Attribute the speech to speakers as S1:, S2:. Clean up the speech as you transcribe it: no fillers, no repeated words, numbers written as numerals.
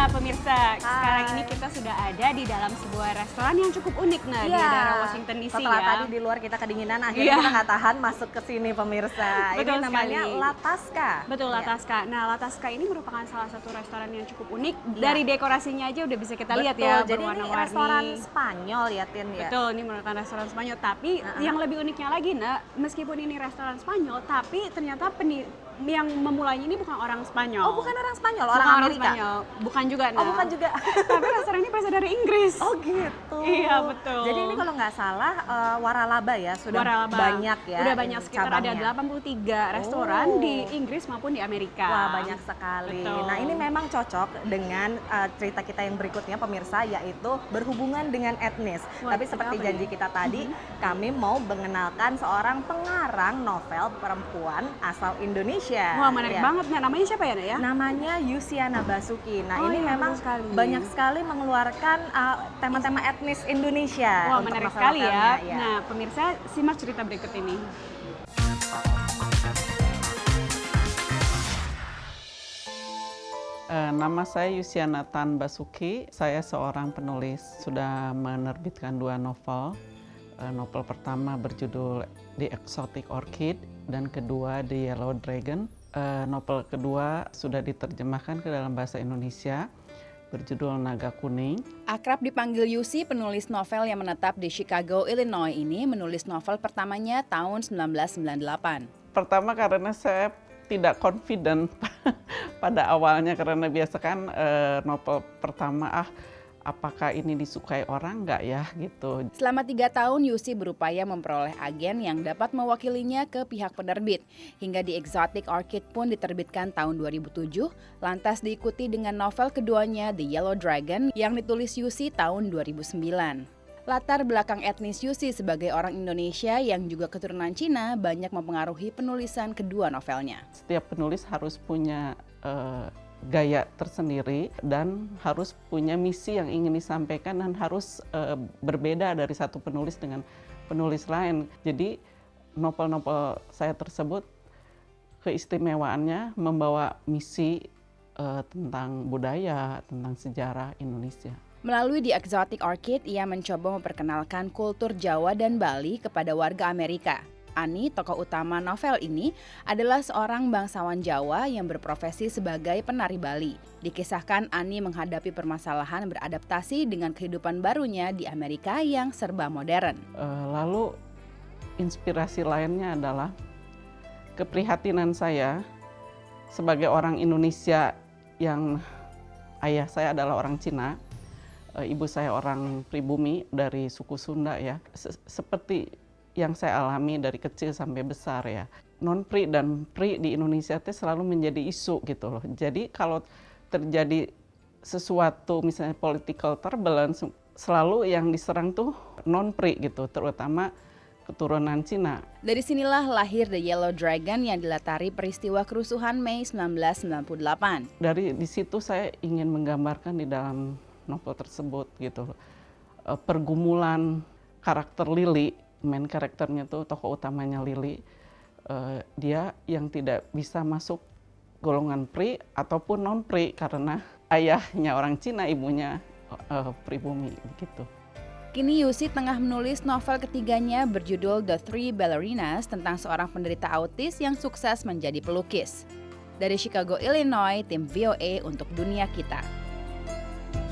S1: Nah, pemirsa, sekarang
S2: Hai.
S1: ini kita sudah ada di dalam sebuah restoran yang cukup unik di daerah Washington DC
S2: Setelah
S1: ya.
S2: tadi di luar kita kedinginan, akhirnya
S1: Iya.
S2: kita nggak tahan masuk ke sini pemirsa.
S1: Betul
S2: Ini namanya
S1: sekali.
S2: La Tasca.
S1: Betul, La
S2: Iya.
S1: Tasca. Nah, La Tasca ini merupakan salah satu restoran yang cukup unik.
S2: Iya.
S1: Dari dekorasinya aja udah bisa kita lihat
S2: Betul,
S1: ya,
S2: jadi ini
S1: berwarna-warni.
S2: restoran Spanyol ya Tin ya.
S1: Betul, ini merupakan restoran Spanyol. Tapi yang lebih uniknya lagi, Nak, meskipun ini restoran Spanyol, tapi ternyata yang memulainya ini bukan orang Spanyol.
S2: Oh bukan orang Spanyol,
S1: Bukan
S2: orang Amerika.
S1: Spanyol. Bukan juga, Nak.
S2: Oh bukan juga.
S1: Tapi restoran ini berasal dari Inggris.
S2: Oh gitu.
S1: Iya, betul.
S2: Jadi ini kalau nggak salah waralaba ya, sudah
S1: Waralaba.
S2: banyak ya.
S1: Udah banyak, sekitar ada
S2: cabangnya.
S1: 83 restoran di Inggris maupun di Amerika.
S2: Wah banyak sekali.
S1: Betul.
S2: Nah ini memang cocok dengan cerita kita yang berikutnya pemirsa, yaitu berhubungan dengan etnis.
S1: Wah,
S2: Tapi seperti
S1: apa
S2: janji
S1: nih?
S2: kita tadi, kami mau mengenalkan seorang pengarang novel perempuan asal Indonesia.
S1: Wah, menarik
S2: Ya.
S1: banget. Nah, namanya siapa ya, Nak ya?
S2: Namanya Yusiana Basuki. Nah
S1: Oh,
S2: ini
S1: iya,
S2: memang
S1: betul sekali.
S2: banyak sekali mengeluarkan tema-tema etnis Indonesia.
S1: Wah,
S2: untuk
S1: menarik sekali ya.
S2: novel-novelnya,
S1: Nah, pemirsa, simak cerita berikut ini.
S3: Nama saya Yusiana Tan Basuki, saya seorang penulis, sudah menerbitkan 2 novel. Novel pertama berjudul The Exotic Orchid dan kedua The Yellow Dragon. Novel kedua sudah diterjemahkan ke dalam bahasa Indonesia, berjudul Naga Kuning.
S4: Akrab dipanggil Yusi, penulis novel yang menetap di Chicago, Illinois ini menulis novel pertamanya tahun 1998.
S3: Pertama karena saya tidak confident pada awalnya, karena biasa kan novel pertama apakah ini disukai orang nggak ya gitu.
S4: Selama 3 tahun Yusi berupaya memperoleh agen yang dapat mewakilinya ke pihak penerbit. Hingga The Exotic Orchid pun diterbitkan tahun 2007, lantas diikuti dengan novel keduanya The Yellow Dragon yang ditulis Yusi tahun 2009. Latar belakang etnis Yusi sebagai orang Indonesia yang juga keturunan Cina banyak mempengaruhi penulisan kedua novelnya.
S3: Setiap penulis harus punya gaya tersendiri dan harus punya misi yang ingin disampaikan dan harus berbeda dari satu penulis dengan penulis lain. Jadi novel-novel saya tersebut keistimewaannya membawa misi tentang budaya, tentang sejarah Indonesia.
S4: Melalui The Exotic Orchid, ia mencoba memperkenalkan kultur Jawa dan Bali kepada warga Amerika. Ani, tokoh utama novel ini, adalah seorang bangsawan Jawa yang berprofesi sebagai penari Bali. Dikisahkan Ani menghadapi permasalahan beradaptasi dengan kehidupan barunya di Amerika yang serba modern.
S3: Lalu inspirasi lainnya adalah keprihatinan saya sebagai orang Indonesia yang ayah saya adalah orang Cina. Ibu saya orang pribumi dari suku Sunda ya. Seperti yang saya alami dari kecil sampai besar ya. Non-pri dan pri di Indonesia itu selalu menjadi isu gitu loh. Jadi kalau terjadi sesuatu misalnya political turbulence, selalu yang diserang tuh non-pri gitu, terutama keturunan Cina.
S4: Dari sinilah lahir The Yellow Dragon yang dilatari peristiwa kerusuhan Mei 1998.
S3: Dari di situ saya ingin menggambarkan di dalam novel tersebut gitu, pergumulan karakter Lili, main karakternya tuh tokoh utamanya Lili, dia yang tidak bisa masuk golongan pri ataupun non pri karena ayahnya orang Cina, ibunya pribumi begitu.
S4: Kini Yusi tengah menulis novel ketiganya berjudul The Three Ballerinas tentang seorang penderita autis yang sukses menjadi pelukis. Dari Chicago, Illinois, tim VOA untuk Dunia Kita.